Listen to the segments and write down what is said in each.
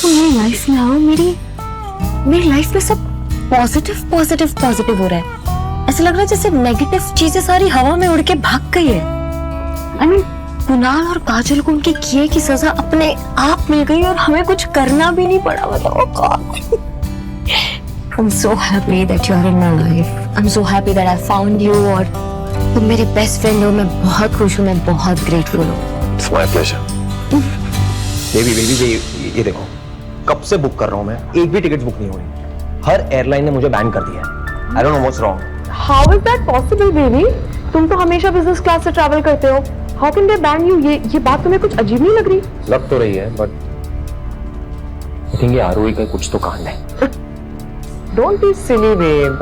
तुम मेरी लाइफ में आओ, मेरी लाइफ में सब पॉजिटिव पॉजिटिव पॉजिटिव हो रहा है। ऐसा लग रहा है जैसे नेगेटिव चीजें सारी हवा में उड़ के भाग गई है। I mean, कुणाल और काजल को उनके किए की सजा अपने आप मिल गई और हमें कुछ करना भी नहीं पड़ा। बताओ। I'm so happy that you are in my life. I'm so happy that I found you और तुम मेरे बेस्ट फ्रेंड हो। मैं बहुत खुश हूँ, मैं बहुत ग्रेटफुल हूँ। It's my pleasure. बेबी ये देखो, कब से बुक कर रहा हूँ मैं, एक भी टिकट बुक नहीं हो रही। हर एयरलाइन ने मुझे बैन कर दिया है। I don't know what's wrong. How is that possible, baby? तुम तो हमेशा बिजनेस क्लास से ट्रैवल करते हो। How can they ban you? ये बात तुम्हें कुछ अजीब नहीं लग रही? लग तो रही है, but I think ये आरोही का कुछ तो कांड है। Don't be silly, babe.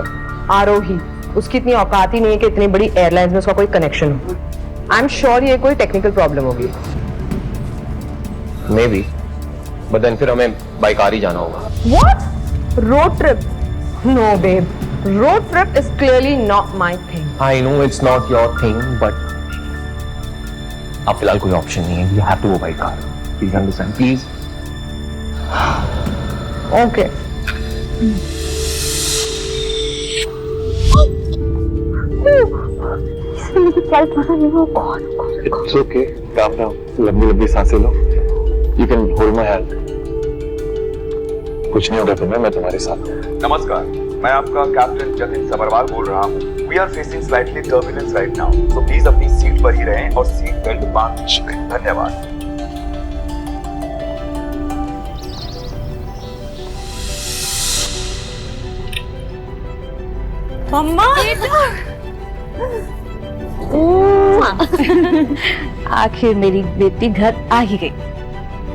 आरोही, उसकी इतनी औकात ही नहीं है कि इतनी बड़ी एयरलाइंस में उसका कोई कनेक्शन हो। I'm sure ये कोई टेक्निकल प्रॉब्लम होगी। Maybe, but then फिर हमें बाई कार ही जाना होगा। What? Road trip? No, babe. Road trip is clearly not my thing. I know it's not your thing, but अब फिलहाल कोई ऑप्शन नहीं है। You have to go by car. Please understand, please. Okay. It's okay. Calm down. लंबी सांसें लो. You can hold my hand. कुछ नहीं होगा तुम्हें, मैं तुम्हारे साथ हूँ। नमस्कार, मैं आपका कैप्टन जतिन सबरवाल बोल रहा हूँ। We are facing slightly turbulence right now, so please अपनी सीट पर ही रहें और सीट बेल्ट बांध लीजिए। धन्यवाद। मम्मा आखिर मेरी बेटी घर आ ही गई।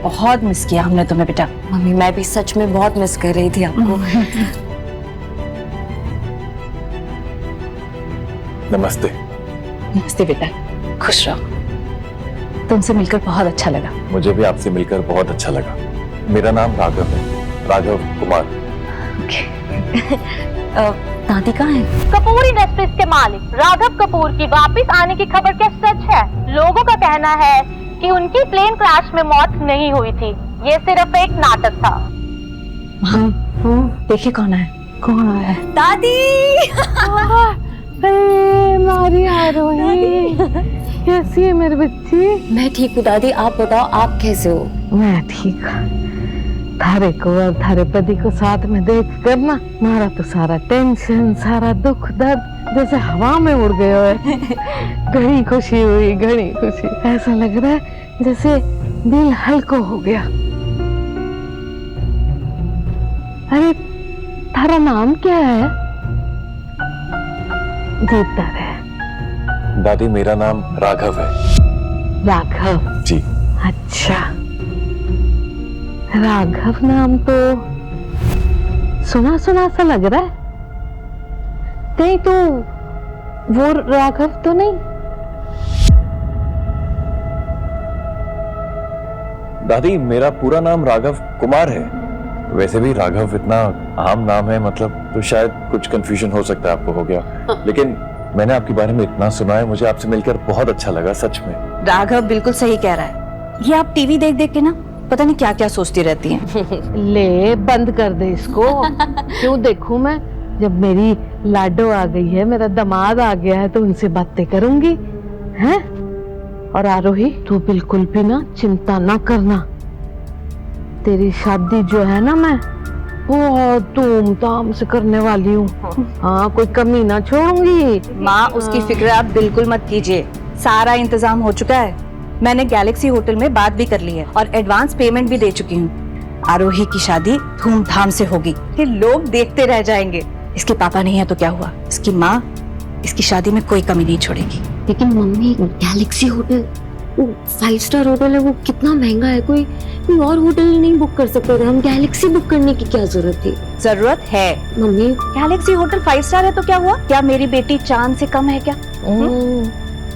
बहुत मिस किया हमने तुम्हें बेटा। मम्मी, मैं भी सच में बहुत मिस कर रही थी आपको। नमस्ते। नमस्ते बेटा, खुश रहो। तुमसे मिलकर बहुत अच्छा लगा। मुझे भी आपसे मिलकर बहुत अच्छा लगा। मेरा नाम राघव है, राघव कुमार। दादी कहाँ है? कपूर इंडस्ट्रीज के मालिक राघव कपूर की वापस आने की खबर क्या सच है? लोगों का कहना है कि उनकी प्लेन क्रैश में मौत नहीं हुई थी, ये सिर्फ एक नाटक था। देखिए कौन है, कौन आया है। दादी। मारी आरोही, कैसी है मेरी बच्ची? मैं ठीक हूँ दादी, आप बताओ आप कैसे हो? मैं ठीक हूँ। थारे को और थारे पति को साथ में देख कर ना, मारा तो सारा टेंशन, सारा दुख दर्द जैसे हवा में उड़ गए हुए। घनी खुशी हुई, घनी खुशी। ऐसा लग रहा है जैसे दिल हल्का हो गया। अरे थारा नाम क्या है? जीता रहे। दादी, मेरा नाम राघव है। राघव जी। अच्छा, राघव नाम तो सुना सुना सा लग रहा है। कहीं तो वो राघव तो नहीं? दादी, मेरा पूरा नाम राघव कुमार है। वैसे भी राघव इतना आम नाम है, मतलब तो शायद कुछ कंफ्यूजन हो सकता है, आपको हो गया। लेकिन मैंने आपके बारे में इतना सुना है, मुझे आपसे मिलकर बहुत अच्छा लगा सच में। राघव बिल्कुल सही कह रहा है। ये आप टीवी देख देख के ना पता नहीं क्या क्या सोचती रहती हैं। ले बंद कर दे इसको। क्यों देखूं मैं? जब मेरी लाडो आ गई है, मेरा दामाद आ गया है, तो उनसे बातें करूंगी। हैं? और आरोही, तू बिल्कुल भी ना चिंता ना करना। तेरी शादी जो है ना, मैं बहुत धूमधाम से करने वाली हूँ। हाँ, कोई कमी ना छोड़ूंगी। माँ, उसकी फिक्र आप बिल्कुल मत कीजिए, सारा इंतजाम हो चुका है। मैंने गैलेक्सी होटल में बात भी कर ली है और एडवांस पेमेंट भी दे चुकी हूँ। आरोही की शादी धूमधाम से होगी कि लोग देखते रह जाएंगे। इसके पापा नहीं है तो क्या हुआ, इसकी माँ इसकी शादी में कोई कमी नहीं छोड़ेगी। लेकिन मम्मी, गैलेक्सी होटल वो 5 स्टार होटल है, वो कितना महंगा है। कोई और होटल नहीं बुक कर सकते थे हम? गैलेक्सी बुक करने की क्या जरूरत थी? जरूरत है मम्मी। गैलेक्सी होटल 5 स्टार है तो क्या हुआ? क्या मेरी बेटी चांद से कम है क्या?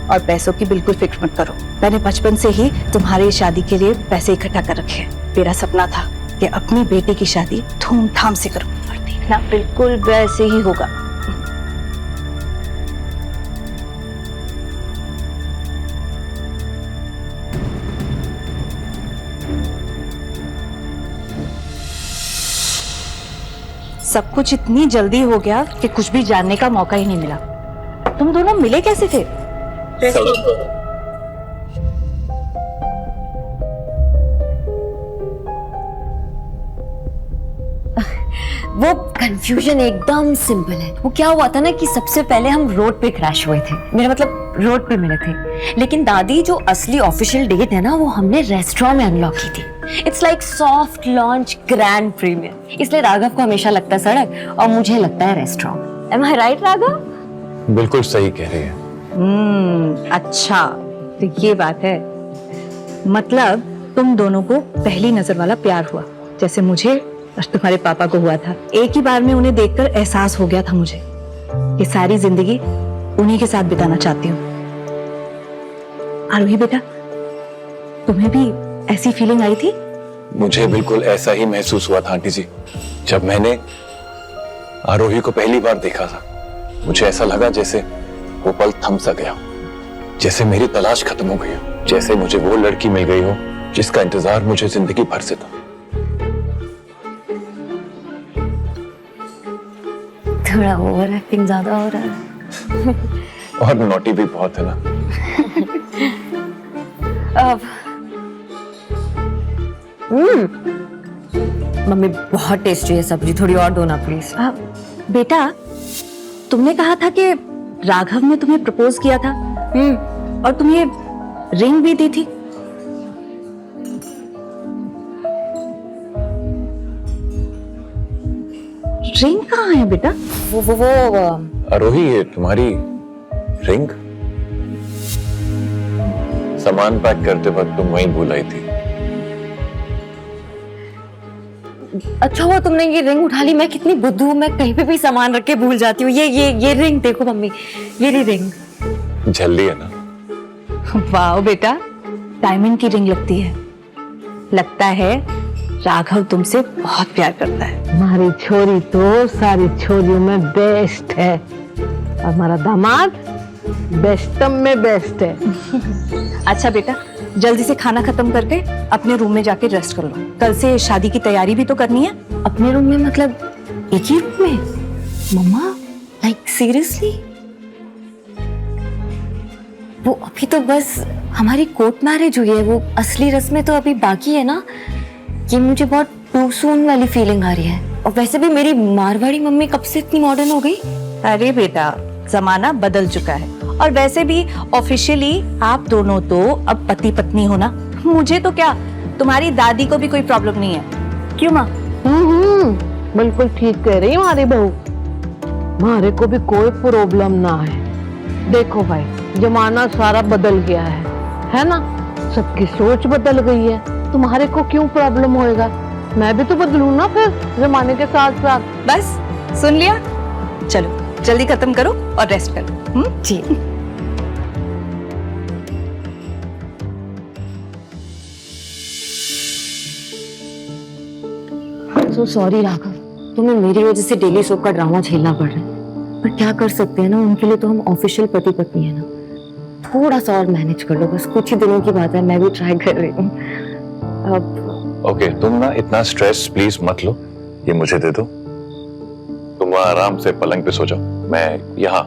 और पैसों की बिल्कुल फिक्र मत करो। मैंने बचपन से ही तुम्हारी शादी के लिए पैसे इकट्ठा कर रखे हैं। मेरा सपना था कि अपनी बेटी की शादी धूमधाम से करूं और देखना बिल्कुल वैसे ही होगा। सब कुछ इतनी जल्दी हो गया कि कुछ भी जानने का मौका ही नहीं मिला। तुम दोनों मिले कैसे थे? वो कंफ्यूजन एकदम सिंपल है। वो क्या हुआ था ना कि सबसे पहले हम रोड पे क्रैश हुए थे, मेरा मतलब रोड पे मिले थे, लेकिन दादी जो असली ऑफिशियल डेट है ना वो हमने रेस्टोरेंट में अनलॉक की थी। It's like soft launch grand premiere, इसलिए राघव को हमेशा लगता है सड़क और मुझे लगता है रेस्टोरेंट। एम आई राइट राघव? बिल्कुल सही कह रही है। अच्छा तो ये बात है, मतलब तुम दोनों को पहली नजर वाला प्यार हुआ, जैसे मुझे और तुम्हारे पापा को हुआ था। एक ही बार में उन्हें देखकर एहसास हो गया था मुझे कि सारी जिंदगी उन्हीं के साथ बिताना चाहती हूँ। आरोही बेटा, तुम्हें भी ऐसी फीलिंग आई थी? मुझे बिल्कुल ऐसा ही महसूस हुआ था आंटी जी, जब मैंने आरोही को पहली बार देखा था। मुझे ऐसा लगा जैसे वो पल थम सा गया, जैसे मेरी तलाश खत्म हो गई हो, जैसे मुझे वो लड़की मिल गई हो जिसका इंतजार मुझे जिंदगी भर से था। थोड़ा ओवर एक्टिंग ज्यादा हो रहा है। और नोटी भी बहुत है ना। अब मम्मी बहुत टेस्टी है सब्जी, थोड़ी और दो ना प्लीज। बेटा, तुमने कहा था कि राघव ने तुम्हें प्रपोज किया था और तुम्हें रिंग भी दी थी। रिंग कहाँ है बेटा? वो आरोही, ये तुम्हारी रिंग सामान पैक करते वक्त तुम वहीं भूल आई थी। अच्छा हुआ तुमने ये रिंग उठा ली। मैं कितनी बुद्धू हूँ, मैं कहीं पे भी सामान रख के भूल जाती हूँ। ये रिंग देखो मम्मी, ये रही रिंग। झल्ली है ना? वाह बेटा, डायमंड की रिंग लगती है। लगता है राघव तुमसे बहुत प्यार करता है। हमारी छोरी तो सारी छोरियों में बेस्ट है और हमारा दामाद बेस्टम में बेस्ट है। अच्छा बेटा, जल्दी से खाना खत्म करके अपने रूम में जाके रेस्ट कर लो। कल से शादी की तैयारी भी तो करनी है। अपने रूम में मतलब एक ही रूम में? मम्मा लाइक सीरियसली? वो अभी तो बस हमारी कोर्ट मैरिज हुई है, वो असली रस्में तो अभी बाकी है ना। ये मुझे बहुत टू सून वाली फीलिंग आ रही है। और वैसे भी मेरी मारवाड़ी मम्मी कब से इतनी मॉडर्न हो गई? अरे बेटा, जमाना बदल चुका है। और वैसे भी ऑफिशियली आप दोनों तो अब पति पत्नी हो ना। मुझे तो क्या, तुम्हारी दादी को भी कोई प्रॉब्लम नहीं है। क्यों माँ? बिल्कुल ठीक कह रही हमारी बहू, हमारे को भी कोई प्रॉब्लम ना है। देखो भाई, जमाना सारा बदल गया है ना? सबकी सोच बदल गई है, तुम्हारे को क्यों प्रॉब्लम होएगा? मैं भी तो बदलूं ना फिर जमाने के साथ साथ। बस सुन लिया, चलो जल्दी खत्म करो और रेस्ट करो। जी। सो सॉरी राघव, तुम्हें मेरी वजह से डेली सोप का ड्रामा झेलना पड़ रहा है, पर क्या कर सकते हैं ना, उनके लिए तो हम ऑफिशियल पति पत्नी है ना। थोड़ा सा और मैनेज कर लो, बस कुछ ही दिनों की बात है, मैं भी ट्राई कर रही हूँ। अब ओके, तुम ना इतना स्ट्रेस प्लीज मत लो, ये मुझे दे दो। तुम वहाँ आराम से पलंग पे सो जाओ, मैं यहाँ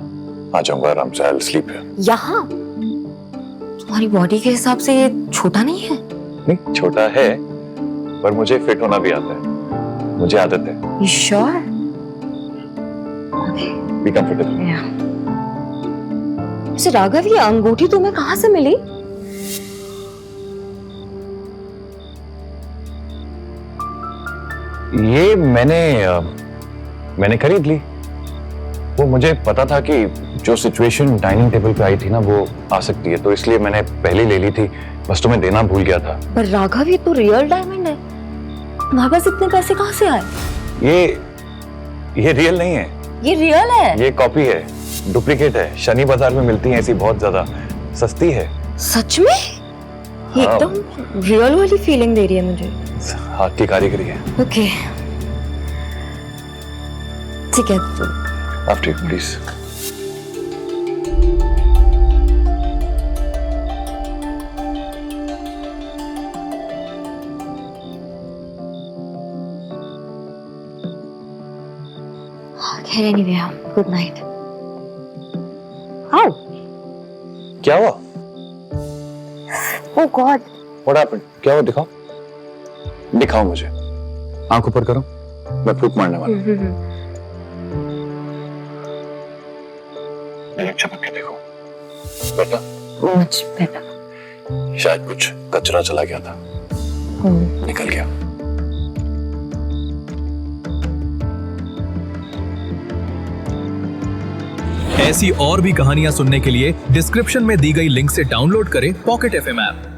आ जाऊंगा आराम से। I will sleep here. यहाँ? तुम्हारी बॉडी के हिसाब से ये छोटा नहीं है? नहीं, छोटा है पर मुझे फिट होना भी आता है, मुझे आदत है। You sure? Be comfortable. वैसे राघव, ये अंगूठी तुम्हें कहाँ से मिली? ये मैंने खरीद ली। वो मुझे पता था कि जो सिचुएशन डाइनिंग टेबल पे आई थी ना वो आ सकती है, तो इसलिए मैंने पहले ले ली थी। बस तुम्हें देना भूल गया था। पर राघव, ये तो रियल डायमंड है, तुम्हारे पास इतने पैसे कहाँ से आए? ये रियल नहीं है, ये रियल है? ये कॉपी है, डुप्लीकेट है। शनि बाजार में मिलती है ऐसी, बहुत ज्यादा सस्ती है। सच में? ये हाँ। एकदम रियल वाली फीलिंग दे रही है मुझे। हाथ की कारीगरी है। ओके ठीक है, तो आफ्टर यू प्लीज। खैर एनीवे, गुड नाइट। आओ। क्या हुआ? ओह गॉड, व्हाट हैपेंड? क्या हुआ? दिखाओ, दिखाओ मुझे। आंख ऊपर करो, मैं फूंक मारने वाला हूं। एक चमक के देखो बेटा। Much better. शायद कुछ कचरा चला गया था, निकल गया। ऐसी और भी कहानियां सुनने के लिए डिस्क्रिप्शन में दी गई लिंक से डाउनलोड करें पॉकेट FM ऐप।